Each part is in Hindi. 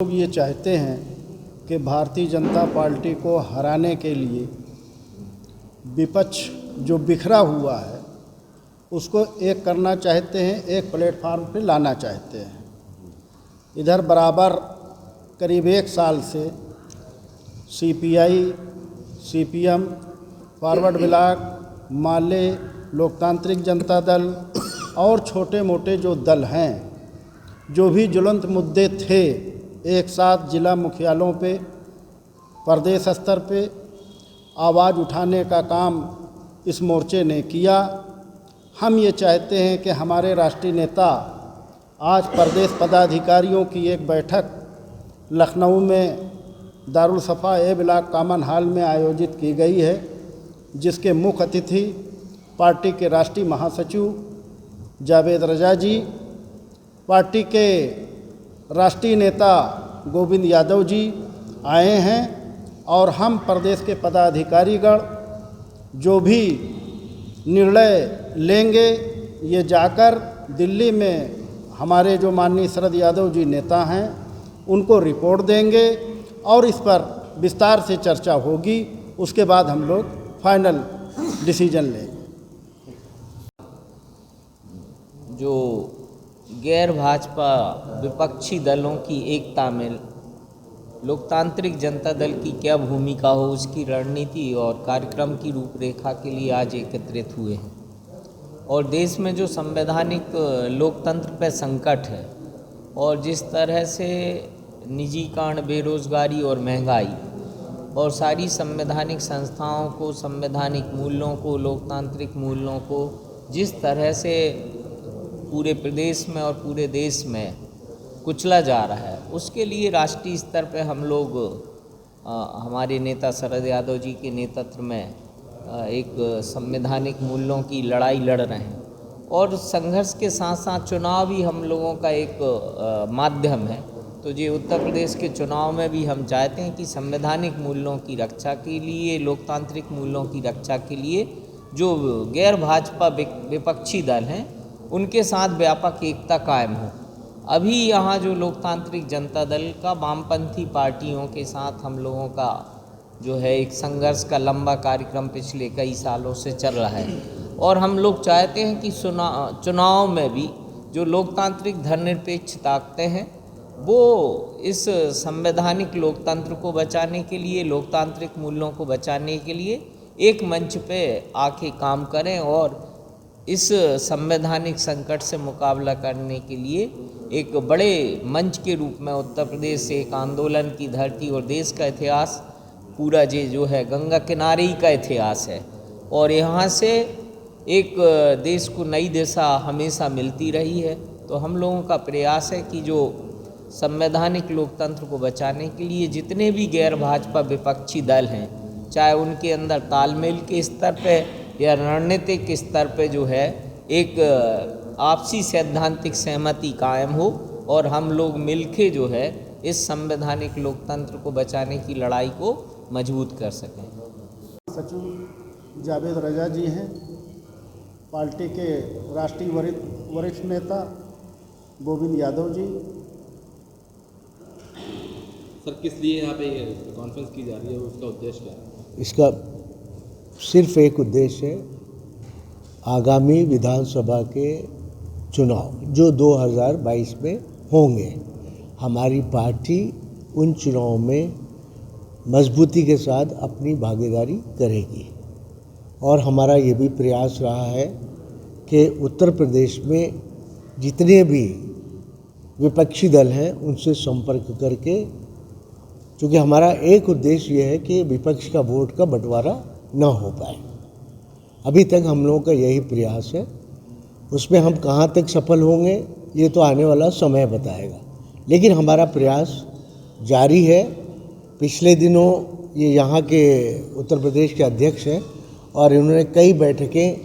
लोग ये चाहते हैं कि भारतीय जनता पार्टी को हराने के लिए विपक्ष जो बिखरा हुआ है उसको एक करना चाहते हैं, एक प्लेटफार्म पे लाना चाहते हैं। इधर बराबर करीब एक साल से सीपीआई, सीपीएम, फॉरवर्ड ब्लॉक, माले, लोकतांत्रिक जनता दल और छोटे मोटे जो दल हैं, जो भी ज्वलंत मुद्दे थे, एक साथ जिला मुख्यालयों पे, प्रदेश स्तर पे आवाज़ उठाने का काम इस मोर्चे ने किया। हम ये चाहते हैं कि हमारे राष्ट्रीय नेता आज प्रदेश पदाधिकारियों की एक बैठक लखनऊ में दारुल सफ़ा ए ब्लॉक कॉमन हॉल में आयोजित की गई है, जिसके मुख्य अतिथि पार्टी के राष्ट्रीय महासचिव जावेद रजा जी, पार्टी के राष्ट्रीय नेता गोविंद यादव जी आए हैं और हम प्रदेश के पदाधिकारीगण जो भी निर्णय लेंगे ये जाकर दिल्ली में हमारे जो माननीय शरद यादव जी नेता हैं उनको रिपोर्ट देंगे और इस पर विस्तार से चर्चा होगी। उसके बाद हम लोग फाइनल डिसीजन लेंगे। जो गैर भाजपा विपक्षी दलों की एकता में लोकतांत्रिक जनता दल की क्या भूमिका हो, उसकी रणनीति और कार्यक्रम की रूपरेखा के लिए आज एकत्रित हुए हैं। और देश में जो संवैधानिक लोकतंत्र पर संकट है और जिस तरह से निजीकरण, बेरोजगारी और महंगाई और सारी संवैधानिक संस्थाओं को, संवैधानिक मूल्यों को, लोकतांत्रिक मूल्यों को जिस तरह से पूरे प्रदेश में और पूरे देश में कुचला जा रहा है, उसके लिए राष्ट्रीय स्तर पर हम लोग हमारे नेता शरद यादव जी के नेतृत्व में एक संवैधानिक मूल्यों की लड़ाई लड़ रहे हैं। और संघर्ष के साथ साथ चुनाव भी हम लोगों का एक माध्यम है। तो ये उत्तर प्रदेश के चुनाव में भी हम चाहते हैं कि संवैधानिक मूल्यों की रक्षा के लिए, लोकतांत्रिक मूल्यों की रक्षा के लिए जो गैर भाजपा विपक्षी दल हैं उनके साथ व्यापक एकता कायम हो। अभी यहाँ जो लोकतांत्रिक जनता दल का वामपंथी पार्टियों के साथ हम लोगों का जो है एक संघर्ष का लंबा कार्यक्रम पिछले कई सालों से चल रहा है और हम लोग चाहते हैं कि चुनाव में भी जो लोकतांत्रिक धर्मनिरपेक्ष ताकतें हैं वो इस संवैधानिक लोकतंत्र को बचाने के लिए, लोकतांत्रिक मूल्यों को बचाने के लिए एक मंच पे आके काम करें और इस संवैधानिक संकट से मुकाबला करने के लिए एक बड़े मंच के रूप में उत्तर प्रदेश एक आंदोलन की धरती और देश का इतिहास पूरा जो है गंगा किनारे ही का इतिहास है और यहाँ से एक देश को नई दिशा हमेशा मिलती रही है। तो हम लोगों का प्रयास है कि जो संवैधानिक लोकतंत्र को बचाने के लिए जितने भी गैर भाजपा विपक्षी दल हैं, चाहे उनके अंदर तालमेल के स्तर पे या रणनीतिक स्तर पे जो है एक आपसी सैद्धांतिक सहमति कायम हो और हम लोग मिलके जो है इस संवैधानिक लोकतंत्र को बचाने की लड़ाई को मजबूत कर सकें। सचिव जावेद रजा जी हैं, पार्टी के राष्ट्रीय वरिष्ठ नेता गोविंद यादव जी। सर, किस लिए यहाँ पे कॉन्फ्रेंस की जा रही है, उसका उद्देश्य क्या है? इसका सिर्फ एक उद्देश्य है, आगामी विधानसभा के चुनाव जो 2022 में होंगे, हमारी पार्टी उन चुनाव में मजबूती के साथ अपनी भागीदारी करेगी। और हमारा ये भी प्रयास रहा है कि उत्तर प्रदेश में जितने भी विपक्षी दल हैं उनसे संपर्क करके, क्योंकि हमारा एक उद्देश्य ये है कि विपक्ष का वोट का बंटवारा न हो पाए। अभी तक हम लोगों का यही प्रयास है, उसमें हम कहाँ तक सफल होंगे ये तो आने वाला समय बताएगा, लेकिन हमारा प्रयास जारी है। पिछले दिनों ये यहाँ के उत्तर प्रदेश के अध्यक्ष हैं और इन्होंने कई बैठकें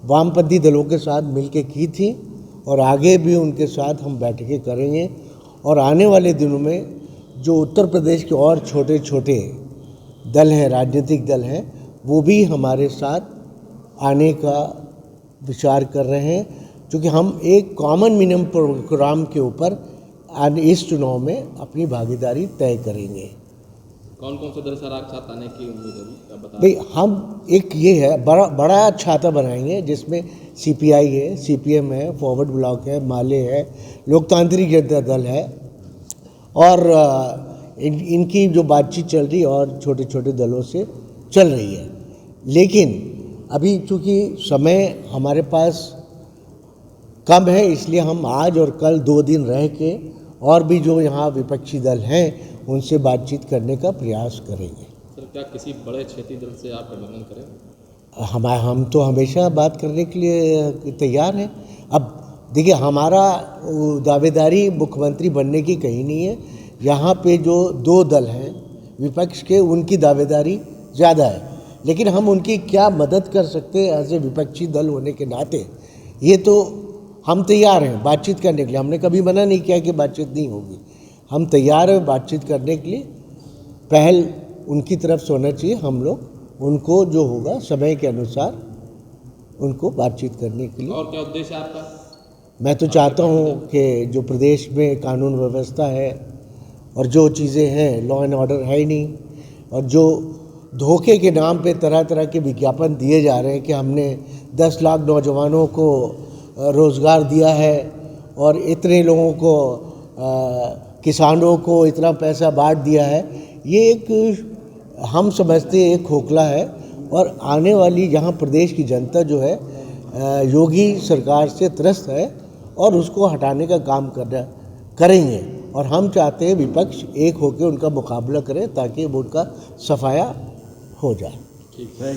वामपंथी दलों के साथ मिलकर की थी और आगे भी उनके साथ हम बैठकें करेंगे। और आने वाले दिनों में जो उत्तर प्रदेश के और छोटे छोटे दल हैं, राजनीतिक दल हैं, वो भी हमारे साथ आने का विचार कर रहे हैं, क्योंकि हम एक कॉमन मिनिमम प्रोग्राम के ऊपर और इस चुनाव में अपनी भागीदारी तय करेंगे। कौन कौन से दल सर आप साथ आने की उम्मीद है अभी? आप बता भाई हम एक ये है बड़ा छाता बनाएंगे जिसमें सीपीआई है, सीपीएम है, फॉरवर्ड ब्लॉक है, माले है, लोकतांत्रिक जनता दल है और इनकी जो बातचीत चल रही है और छोटे छोटे दलों से चल रही है। लेकिन अभी चूँकि समय हमारे पास कम है, इसलिए हम आज और कल 2 दिन रह के और भी जो यहाँ विपक्षी दल हैं उनसे बातचीत करने का प्रयास करेंगे। सर क्या किसी बड़े क्षेत्रीय दल से आप गठबंधन करें? हम तो हमेशा बात करने के लिए तैयार हैं। अब देखिए, हमारा दावेदारी मुख्यमंत्री बनने की कहीं नहीं है। यहाँ पे जो 2 दल हैं विपक्ष के, उनकी दावेदारी ज़्यादा है, लेकिन हम उनकी क्या मदद कर सकते हैं एज ए विपक्षी दल होने के नाते, ये तो हम तैयार हैं बातचीत करने के लिए। हमने कभी मना नहीं किया कि बातचीत नहीं होगी, हम तैयार हैं बातचीत करने के लिए। पहल उनकी तरफ से होना चाहिए, हम लोग उनको जो होगा समय के अनुसार उनको बातचीत करने के लिए। और क्या उद्देश्य है आपका? मैं तो चाहता हूँ कि जो प्रदेश में कानून व्यवस्था है और जो चीज़ें हैं, लॉ एंड ऑर्डर है ही नहीं, और जो धोखे के नाम पे तरह तरह के विज्ञापन दिए जा रहे हैं कि हमने 10 लाख नौजवानों को रोज़गार दिया है और इतने लोगों को किसानों को इतना पैसा बांट दिया है, ये एक हम समझते हैं एक खोखला है। और आने वाली यहाँ प्रदेश की जनता जो है योगी सरकार से त्रस्त है और उसको हटाने का काम करेंगे। और हम चाहते हैं विपक्ष एक होकर उनका मुकाबला करे ताकि वो उनका सफाया हो जाए। ठीक है।